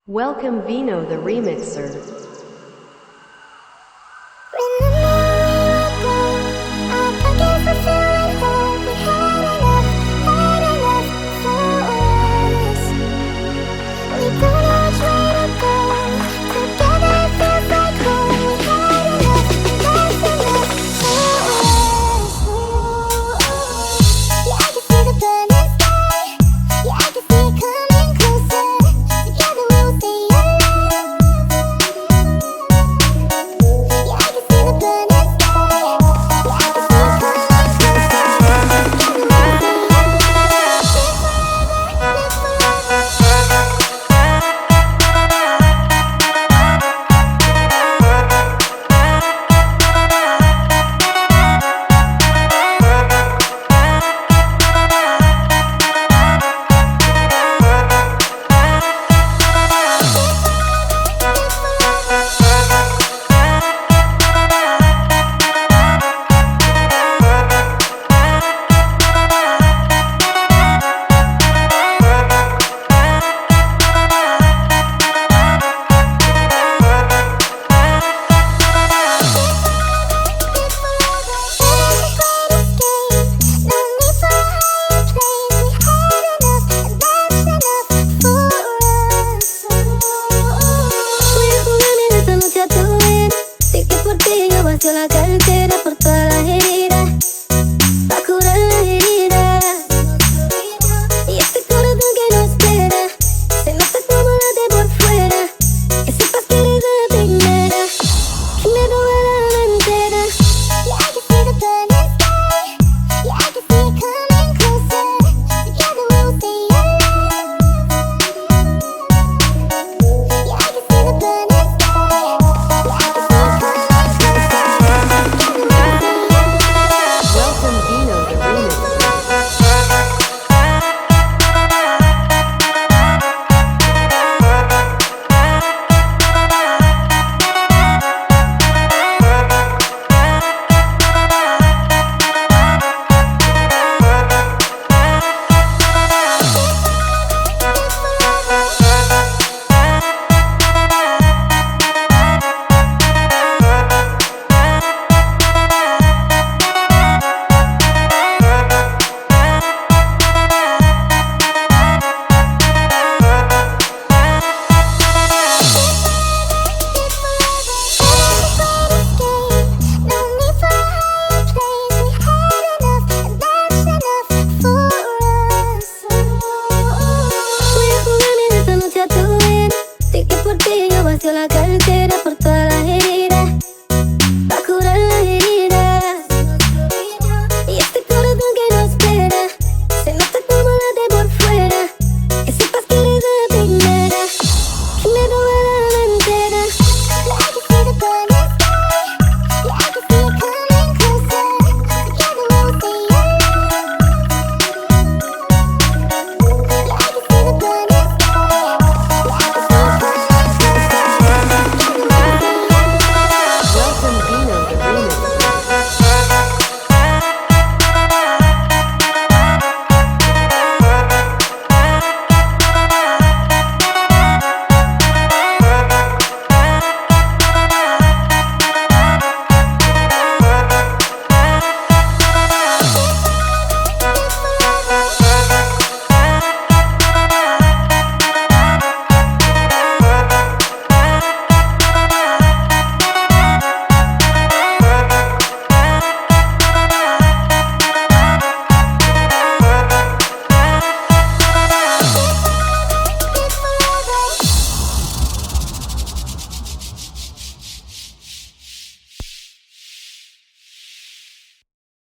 Welcome Vino the Remixer. La cartera por toda la herida, pa' curar la herida. Y este corazón que no espera, se nota como late por fuera. Que sepas que eres la primera, que me roba la alma entera. Yeah, I can see the blood in the sky. Yeah, I can see it coming closer. Together we'll stay alive. Yeah, I can see the blood in the sky. Yeah, I can see it coming closer. Welcome Vino the Remixer. Por ti yo vacío la cartera.